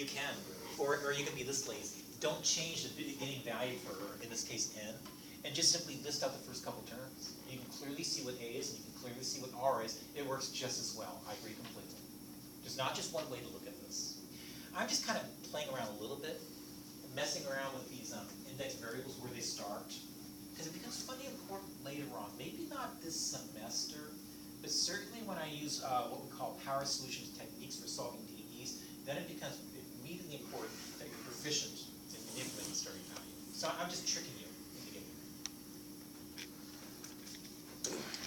You can, or you can be this lazy. Don't change the beginning value for, in this case, n, and just simply list out the first couple terms. You can clearly see what a is, and you can clearly see what r is. It works just as well. I agree completely. There's not just one way to look at this. I'm just kind of playing around a little bit, messing around with these index variables where they start, because it becomes funny important later on. Maybe not this semester, but certainly when I use what we call power solutions techniques for solving DEs, then it becomes immediately important that you're proficient in manipulating the starting value. So I'm just tricking you into getting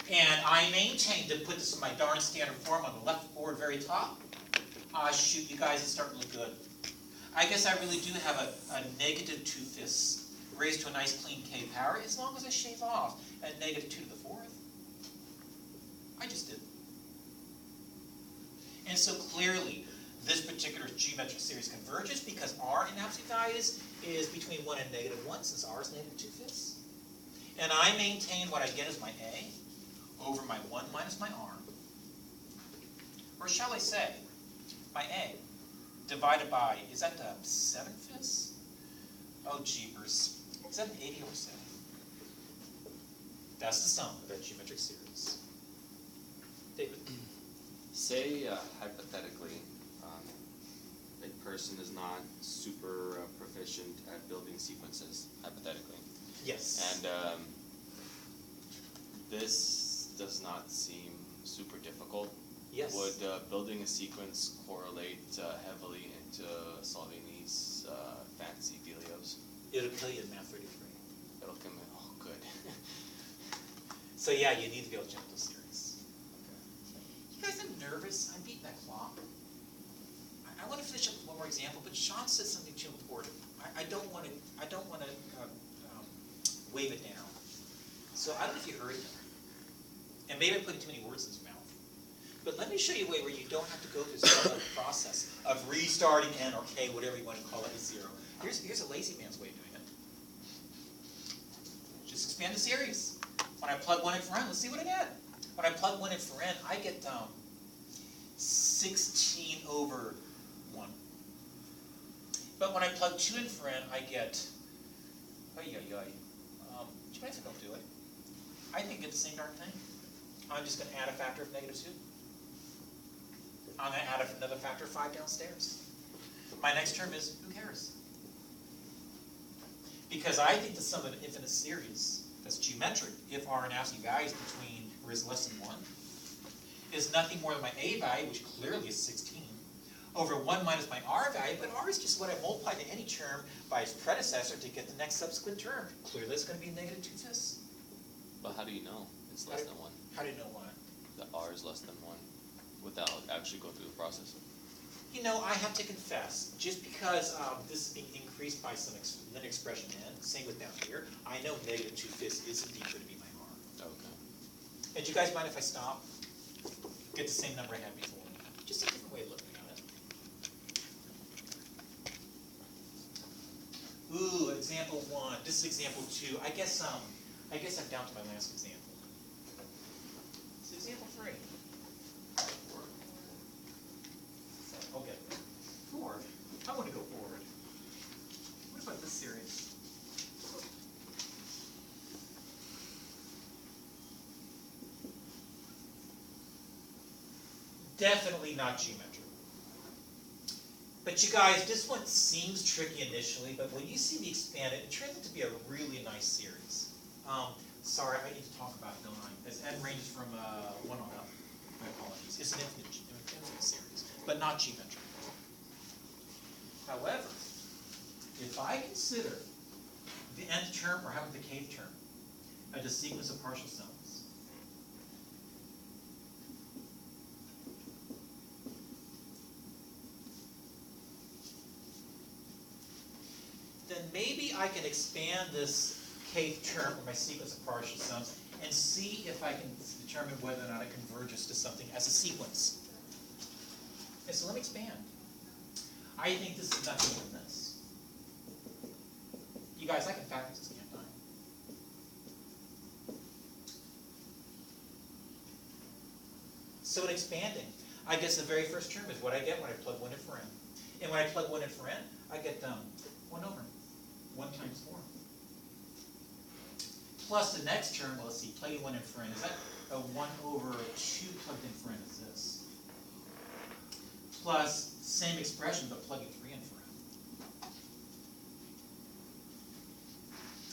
here. And I maintain to put this in my darn standard form on the left board very top. Shoot, you guys, it's starting to look good. I guess I really do have a negative 2/5 raised to a nice clean k power, as long as I shave off a negative 2 to the 4th. I just did. And so clearly, this particular geometric series converges because r in absolute values is between 1 and negative 1, since r is negative 2/5. And I maintain what I get as my a over my 1 minus my r. Or shall I say, my a divided by, is that 7/5? Oh, jeepers. Is that an 80 over 7? That's the sum of that geometric series. David? Say, hypothetically, a person is not super proficient at building sequences, hypothetically. Yes. And this does not seem super difficult. Yes. Would building a sequence correlate heavily into solving these fancy dealios? It'll kill you in Math 33. It'll come in, oh, good. So yeah, you need to be able to jump those series. You guys, I'm nervous. I'm beating that clock. I want to finish up with one more example, but Sean said something too important. I don't want to wave it down. So I don't know if you heard him, and maybe I'm putting too many words in his mouth. But let me show you a way where you don't have to go through some process of restarting n or k, whatever you want to call it, as 0. Here's a lazy man's way of doing it. Just expand the series. When I plug 1 in for n, let's see what I get. When I plug 1 in for n, I get 16 over 1. But when I plug 2 in for n, I get, do you mind if I don't do it? I think it's the same darn thing. I'm just going to add a factor of negative 2. I'm going to add another factor of 5 downstairs. My next term is, who cares? Because I think the sum of an infinite series that's geometric, if r in absolute values between or is less than 1, is nothing more than my a value, which clearly is 16, over 1 minus my r value, but r is just what I multiply to any term by its predecessor to get the next subsequent term. Clearly it's going to be negative 2/5. But how do you know it's less than 1? How do you know why? The r is less than 1 without actually going through the process. You know, I have to confess, just because this is being increased by some linear expression n, same with down here, I know negative 2/5 is indeed going to be my r. Okay. And do you guys mind if I stop? Get the same number I had before. Just a different way of looking at it. Ooh, example 1. This is example 2. I guess I'm down to my last example. It's example 3. Okay. Forward. I want to go forward. What about this series? Definitely not geometric. But you guys, this one seems tricky initially, but when you see me expand it, it turns out to be a really nice series. Sorry, I need to talk about it, don't I? As n ranges from 1 on up. My apologies. It's an infinite series, but not geometric. However, if I consider the nth term or having the kth term as a sequence of partial sums, then maybe I can expand this kth term or my sequence of partial sums and see if I can determine whether or not it converges to something as a sequence. Okay, so let me expand. I think this is nothing more than this. You guys, I can factor this, can't I? So in expanding, I guess the very first term is what I get when I plug 1 in for n. And when I plug 1 in for n, I get 1 over 1 times 4. Plus the next term, well, let's see, plugging 1 in for n, is that a 1 over 2 plugged in for n is this? Plus, same expression, but plugging 3 in for n.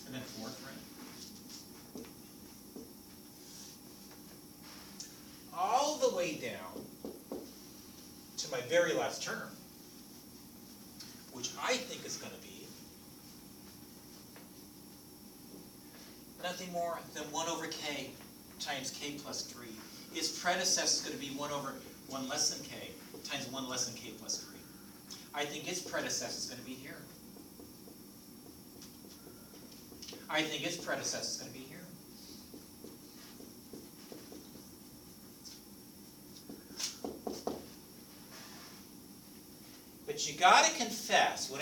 And then 4 for n. All the way down to my very last term, which I think is going to be nothing more than 1 over k times k plus 3. Its predecessor is going to be 1 over 1 less than k times 1 less than k plus 3. I think its predecessor is going to be here. I think its predecessor is going to be here. But you got to confess, when